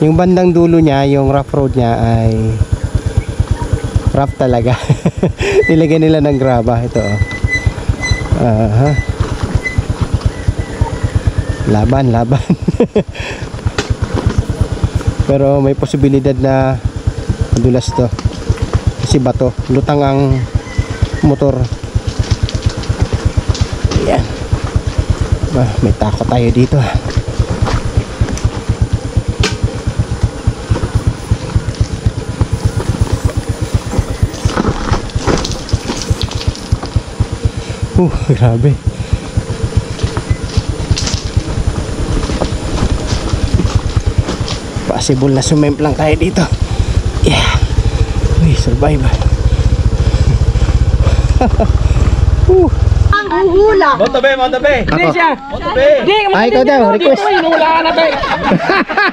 Yung bandang dulo niya, yung rough road niya ay rough talaga. Nilagyan nila ng graba. Ito oh. Laban. Pero may posibilidad na madulas to. Kasi bato, lutang ang motor. Ayan. May takot tayo dito. Grabe. Possible na sumemplang tayo dito. Yeah. Uy, survive. Ang huhula. Montabe. Ako. Montabe. Ay, ikaw daw, request. Hinuhulaan na tayo.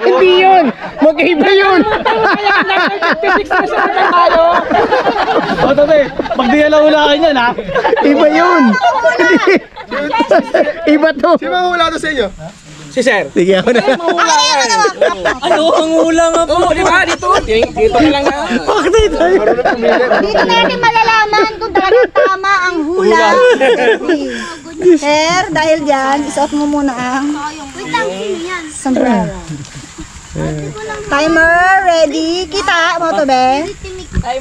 Hindi yun. Magkaiba yun. Montabe, pag di na hulaan yan ha. Iba yun. Iba to. Sino mahula to sa inyo? Si Sir. Sige ako na. Ano, ang hula nga po. Di ba? Dito na lang na. Bakit tayo? Dito natin malalaman kung talagang tama ang hula. Sir, dahil dyan, isuot mo muna ang sombrero. Timer, ready. Kita mo to, be?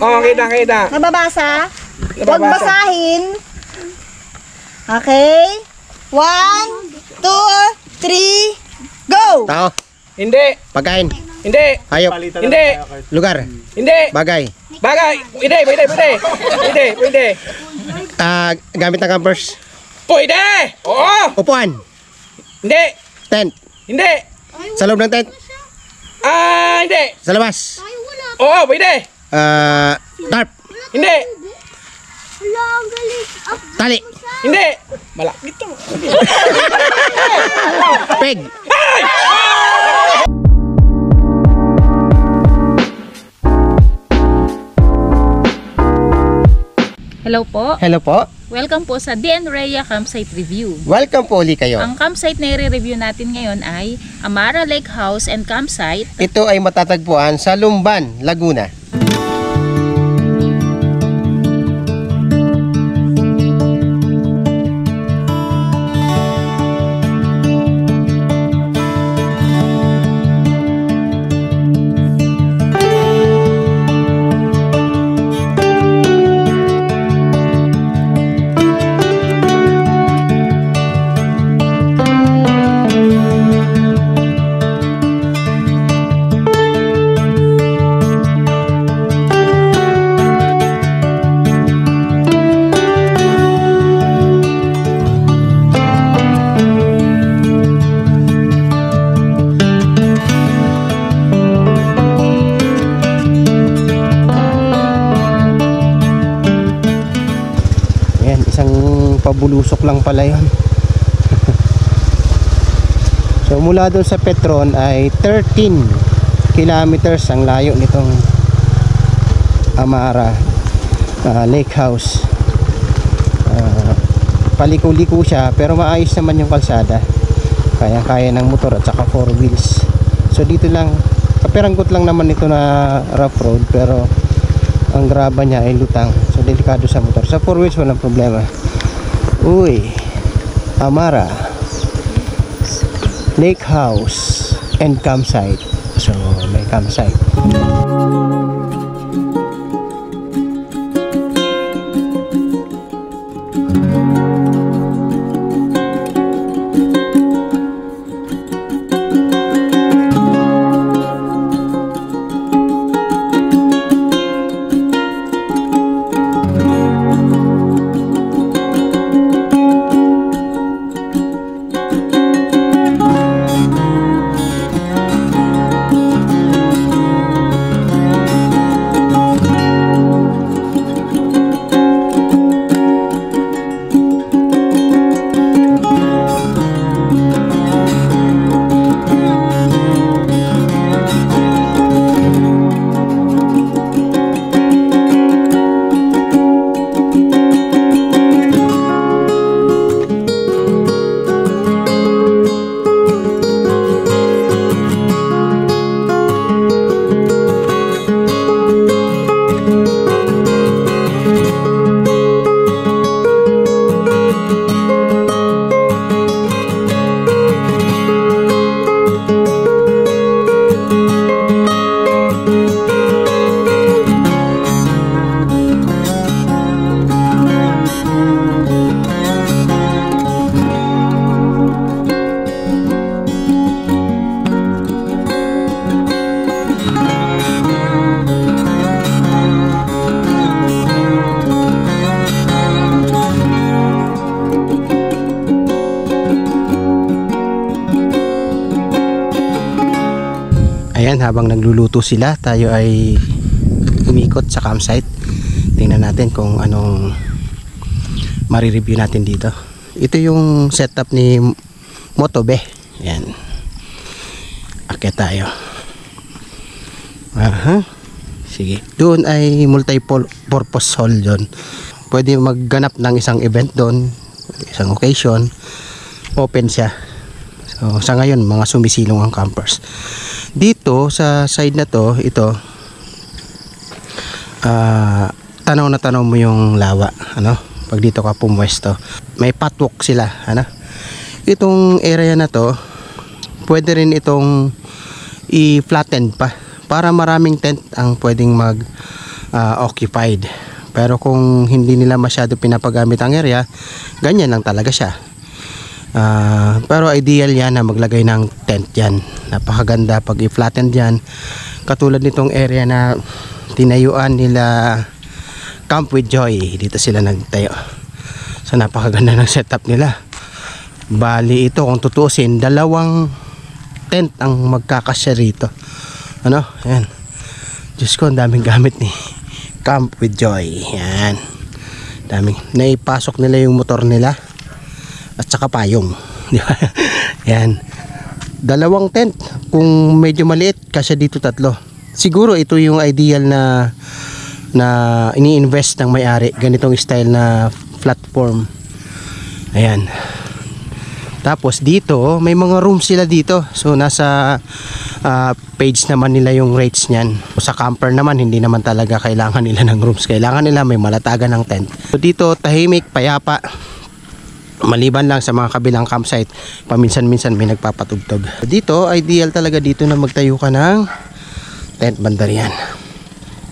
Oo, kita. Nababasa? Huwag basahin. Okay. 1, 2, 3, go! Tao. Hindi. Pagkain. Hindi. Hayop. Hindi. Lugar. Hindi. Bagay. Bagay. Pwede. Gamit ng campers. Pwede. Oo. Upuan. Hindi. Tent. Hindi. Sa loob ng tent. Hindi. Sa labas. Oo, pwede. Tarp. Hindi. Tali. Hindi. Malapit to. Peg. Hello po. Hello po. Welcome po sa DN Rhea Campsite Review. Welcome po ulit kayo. Ang campsite na i-review natin ngayon ay Amara Lake House and Campsite. Ito ay matatagpuan sa Lumban, Laguna. Pabulusok lang pala yun. So mula doon sa Petron ay 13 kilometers ang layo nitong Amara Lake House. Paliko-liko siya pero maayos naman yung kalsada, kaya ng motor at saka 4 wheels. So dito lang, kapiranggot lang naman ito na rough road, pero ang graba niya ay lutang, so delikado sa motor. Sa 4 wheels walang problema. Uy, Amara Lake House and Campsite. So may campsite. Ayan, habang nagluluto sila, tayo ay umikot sa campsite. Tingnan natin kung anong marireview natin dito. Ito yung setup ni Motobe. Ayan. Akit tayo. Aha. Sige. Doon ay multi-purpose hall doon. Pwede magganap ng isang event doon, isang occasion. Open siya. So, sa ngayon, mga sumisilong ang campers. Dito, sa side na to, ito, tanaw na tanaw mo yung lawa. Ano? Pag dito ka pumwesto. May patwalk sila. Ano? Itong area na to, pwede rin itong i-flatten pa. Para maraming tent ang pwedeng mag-occupied. Pero kung hindi nila masyado pinapagamit ang area, ganyan lang talaga siya. Pero ideal yan na maglagay ng tent yan. Napakaganda pag i-flatten yan. Katulad nitong area na tinayuan nila Camp with Joy. Dito sila nagtayo. So napakaganda ng setup nila. Bali ito kung tutuusin, 2 tent ang magkakasya rito. Ano? Ayan. Diyos ko, ang daming gamit ni Camp with Joy. Ayan. Daming. Naipasok nila yung motor nila. At saka payong. Di ba? Ayan. 2 tent. Kung medyo maliit, kasya dito 3. Siguro ito yung ideal na ini-invest ng may-ari. Ganitong style na platform. Ayan. Tapos dito, may mga rooms sila dito. So nasa page naman nila yung rates niyan. Sa camper naman, hindi naman talaga kailangan nila ng rooms. Kailangan nila may malatagan ng tent. So dito, tahimik, payapa. Maliban lang sa mga kabilang campsite, paminsan-minsan may nagpapatugtog. Dito, ideal talaga dito na magtayo ka ng tent banda riyan.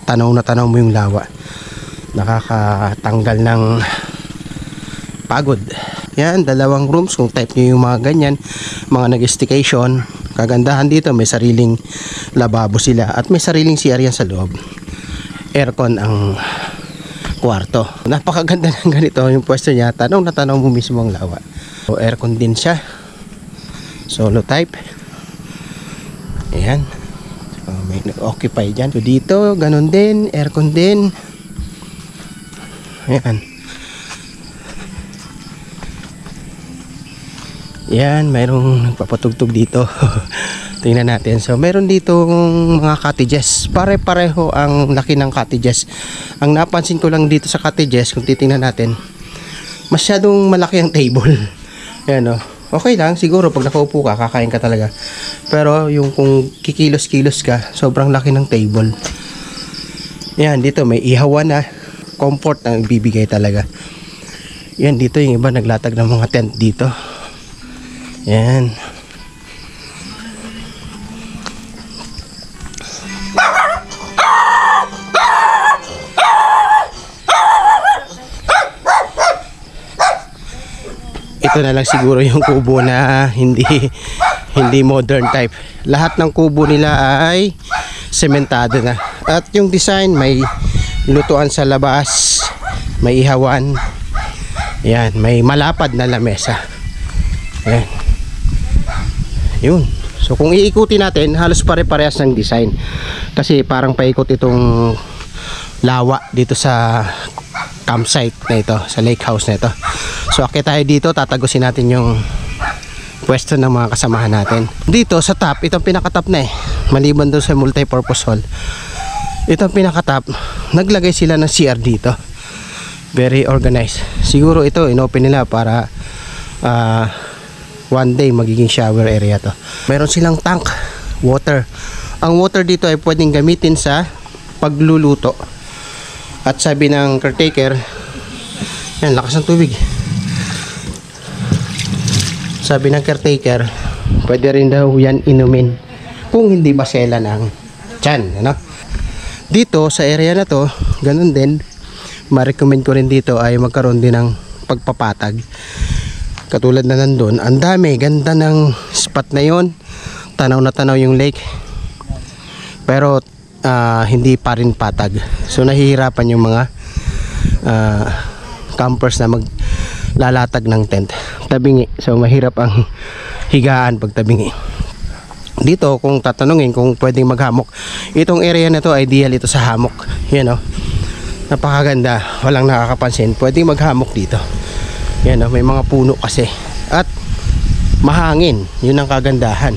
Tanaw na tanaw mo yung lawa. Nakakatanggal ng pagod. Yan, 2 rooms kung type nyo yung mga ganyan, mga nag-staycation. Kagandahan dito, may sariling lababo sila at may sariling CR yan sa loob. Aircon ang kwarto. Napakaganda ng ganito yung pwesto niya. Tanaw na tanaw mo mismo ang lawa. So, aircon din siya. Solo type. Ayan. So, may nag-occupy dyan. So dito, ganun din. Aircon din. Ayan. Yan, mayroong nagpapatugtog dito. Tingnan natin. So, meron dito mga cottages. Pare-pareho ang laki ng cottages. Ang napansin ko lang dito sa cottages, kung titingnan natin, masyadong malaki ang table. Yan, oh. Okay lang, siguro pag nakaupo ka, kakain ka talaga. Pero yung kung kikilos-kilos ka, sobrang laki ng table. Yan, dito may ihawan na. Comfort ang bibigay talaga. Yan, dito yung iba naglatag ng mga tent dito. Yan. Ito na lang siguro yung kubo na hindi modern type. Lahat ng kubo nila ay sementado na. At yung design, may lutuan sa labas, may ihawan. Yan, may malapad na lamesa. Yan. Yun. So kung iikutin natin, halos pare-parehas ng design. Kasi parang paikot itong lawa dito sa campsite na ito, sa lake house na ito. So akit tayo dito, tatagusin natin yung pwesto ng mga kasamahan natin. Dito sa top, itong pinaka-top na maliban doon sa multi-purpose hall. Itong pinaka-top, naglagay sila ng CR dito. Very organized. Siguro ito, inopen nila para one day magiging shower area to. Meron silang tank, water. Ang water dito ay pwedeng gamitin sa pagluluto. At sabi ng caretaker, yan, lakas ng tubig. Sabi ng caretaker, pwede rin daw yan inumin kung hindi masela ng tiyan, ano? Dito sa area na to, ganun din. Ma-recommend ko rin dito ay magkaroon din ng pagpapatag. Katulad na nandun, ang dami, ganda ng spot na yon. Tanaw na tanaw yung lake. Pero hindi pa rin patag. So nahihirapan yung mga campers na maglalatag ng tent. Tabingi. So mahirap ang higaan pag tabingi. Dito kung tatanungin kung pwedeng maghamok, itong area na to ideal ito sa hamok. Yan oh. Napakaganda, walang nakakapansin. Pwedeng maghamok dito. Yan oh, may mga puno kasi. At mahangin, yun ang kagandahan.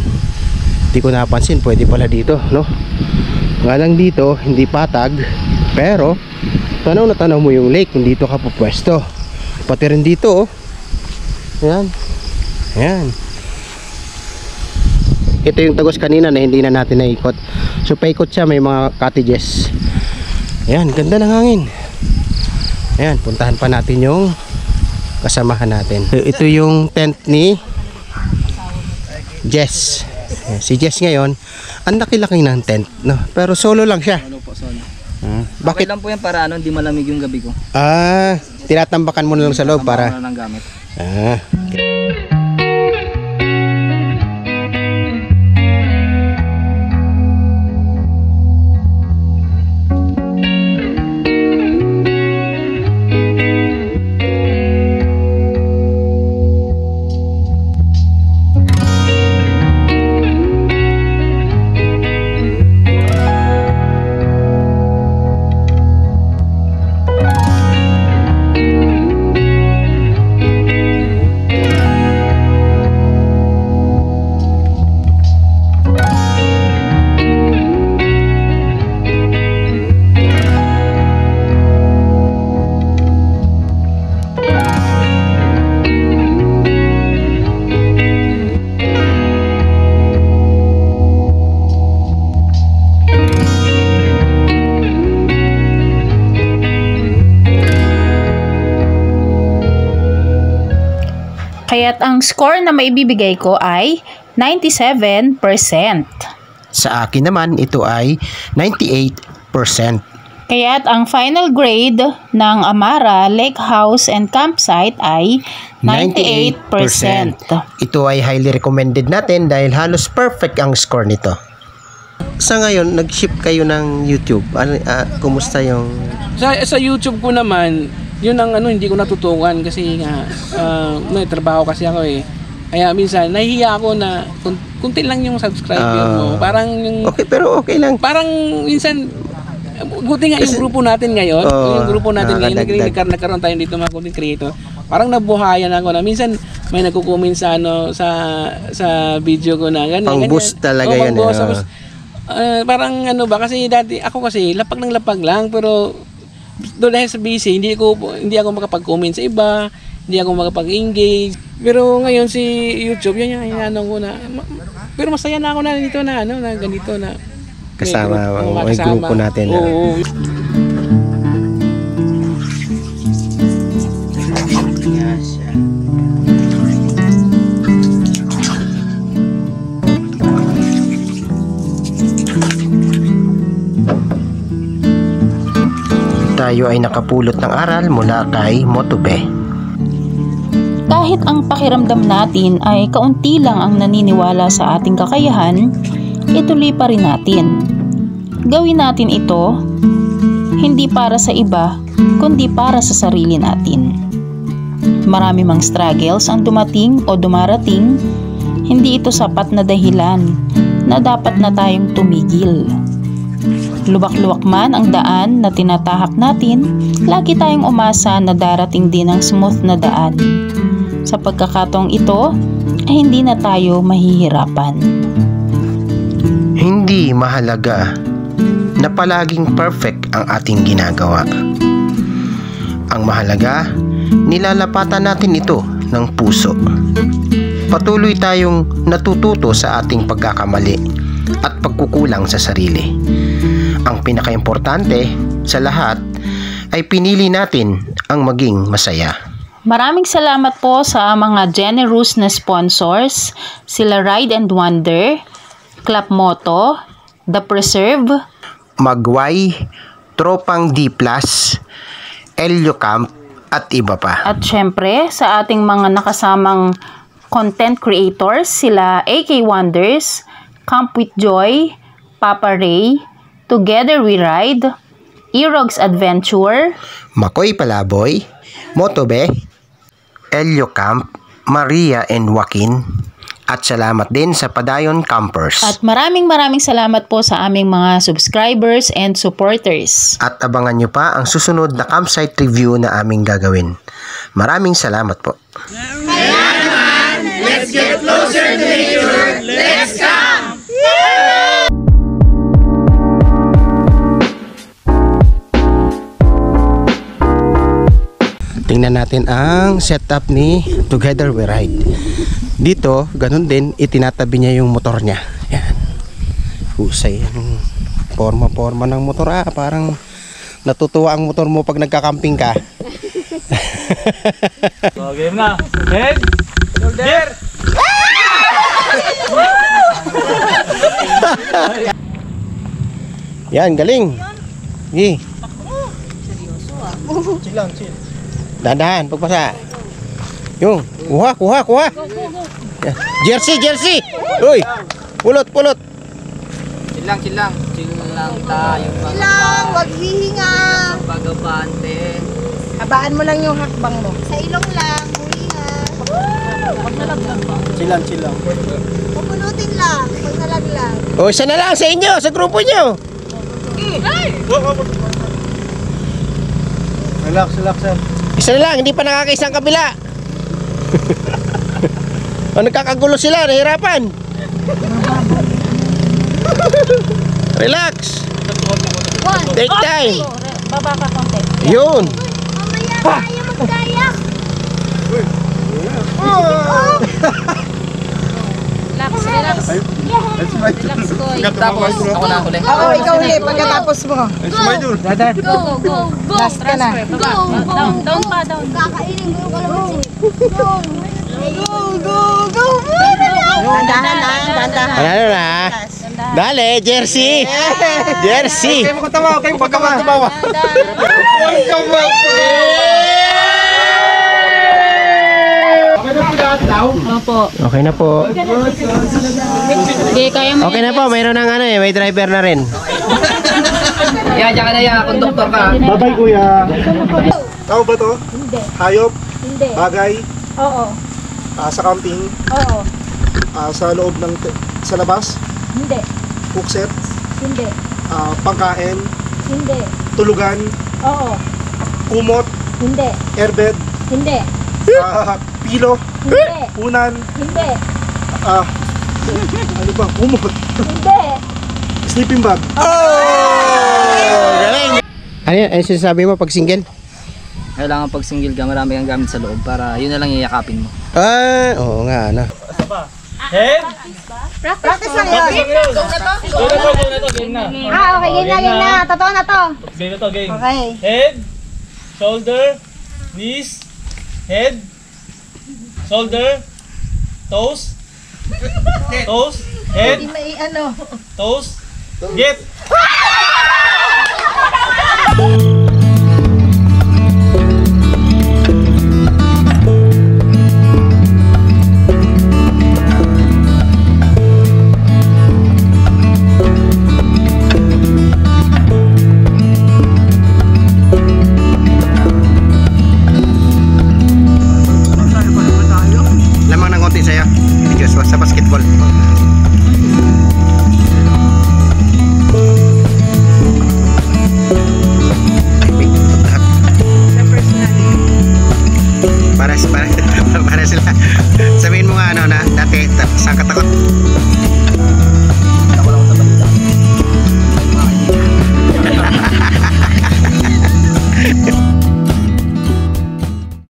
Hindi ko napansin, pwede pala dito, no? Nga lang dito, hindi patag. Pero tanaw na tanaw mo yung lake kung dito ka pupwesto. Pati rin dito oh. Yan. Yan. Ito yung tagos kanina na hindi na natin naikot. So paikot siya, may mga cottages. Ayan, ganda ng hangin. Ayan, puntahan pa natin yung kasamahan natin. Ito yung tent ni Jess. Ayan, si Jess ngayon, ang laki-laki ng tent, no? Pero solo lang siya. Ano po, solo. Bakit? Okay lang po yan para hindi malamig yung gabi ko. Tinatambakan mo na lang sa loob para... Tambakan na lang gamit. Kaya't ang score na maibibigay ko ay 97%. Sa akin naman, ito ay 98%. Kaya't ang final grade ng Amara Lake House and Campsite ay 98%. Ito ay highly recommended natin dahil halos perfect ang score nito. Sa ngayon, nag-ship kayo ng YouTube. Kumusta yung... Sa YouTube ko naman, yun ang hindi ko natutukan kasi nga may trabaho kasi ako eh. Kaya minsan nahihiya ako na kunti lang yung subscriber mo. Parang yung okay, pero okay lang. Parang minsan buti nga yung grupo natin ngayon, yung grupo natin ngayon nagkaroon tayo dito mga content creator. Parang nabuhayan ako na minsan may nagko-comment sa sa video ko na ganyan. Pang-boost talaga yan. Parang ba kasi dati ako kasi lapag ng lapag lang pero doon dahil sa busy, hindi ako makapag-comment sa iba, hindi ako makapag-engage. Pero ngayon si YouTube, yan yung hinanong ko na. Pero masaya na ako na dito na ganito na. Kasama may grupo natin. Oo. Tayo ay nakapulot ng aral mula kay Motobe. Kahit ang pakiramdam natin ay kaunti lang ang naniniwala sa ating kakayahan, ituloy pa rin natin. Gawin natin ito, hindi para sa iba, kundi para sa sarili natin. Marami mang struggles ang dumating o dumarating, hindi ito sapat na dahilan na dapat na tayong tumigil. Lubak-luwak man ang daan na tinatahak natin, lagi tayong umasa na darating din ang smooth na daan. Sa pagkakataong ito, ay hindi na tayo mahihirapan. Hindi mahalaga na palaging perfect ang ating ginagawa. Ang mahalaga, nilalapatan natin ito ng puso. Patuloy tayong natututo sa ating pagkakamali at pagkukulang sa sarili. Ang pinakaimportante sa lahat ay pinili natin ang maging masaya. Maraming salamat po sa mga generous na sponsors, sila Ride and Wonder, Club Moto, The Preserve, Magway, Tropang D+, Elio Camp at iba pa. At syempre sa ating mga nakasamang content creators, sila AK Wonders, Camp with Joy, Papa Ray, Together We Ride, Erogs Adventure, Makoy Palaboy, Motobe, Elio Camp, Maria and Joaquin, At salamat din sa Padayon Campers. At maraming salamat po sa aming mga subscribers and supporters. At abangan nyo pa ang susunod na campsite review na aming gagawin. Maraming salamat po. Let's get closer to nature. Let's come! Tingnan natin ang setup ni Together We Ride. Dito, ganun din, itinatabi niya yung motor niya. Yan. Husay. Forma ng motor. Parang natutuwa ang motor mo pag nagka-camping ka. So, game na. Head, shoulder. Yan, galing. Sige. Chill lang, chill. Dahan-dahan, pagpasa. Yung, kuha. Yan. Jersey. Uy, pulot. Chill lang. Chill lang tayo. Lang, wag hihinga. Pagabante. Habaan mo lang yung hakbang mo. Sa ilong lang, huhinga. Chill lang. Pupulutin lang, pag nalaglag. O, isa na lang sa inyo, sa grupo nyo. Relax. Isa na lang, hindi pa nakakaisang kabila. O, nagkakagulo sila, nahirapan. Relax. Take time. Baba ka konti. Yun. Mamaya tayo magkayak. Relax. Tapos, ako na huli. Oo, ikaw ulit pagkatapos mo. Go. Last ka na. Down pa. Kakainin ko yung kalamansi. Go. Dandahan. Ano na? Dale, Jersey. Jersey. Kayo mo katawa. Opo. Okay na po. Hindi, kaya mo. Okay na po, mayroon ng may driver na rin. Yan, dyan ka na yan. Konduktor ka. Babay kuya. Tao ba to? Hindi. Hayop? Hindi. Bagay? Oo. Sa camping? Oo. Sa loob ng sa labas? Hindi. Cookset? Hindi. Pangkain? Hindi. Tulugan? Oo. Kumot? Hindi. Airbed? Hindi. Pilo? Hindi. Unan? Hindi. Ano ba? Kumot? Hindi. Sleeping bag? Galing. Ano yan? Ano sinasabi mo pag single? Kailangan pag single ka, marami kang gamit sa loob para yun na lang iyakapin mo. Oo nga, ano. Head. Practice lang yun. Game na. Okay. Game na. Totoo na to. Game na to, game. Okay. Head, shoulder, knees, head, shoulder, toes, head, Hindi may ano. toes, get. Lamang ng konti sa'yo. Joshua, sa basketball. Para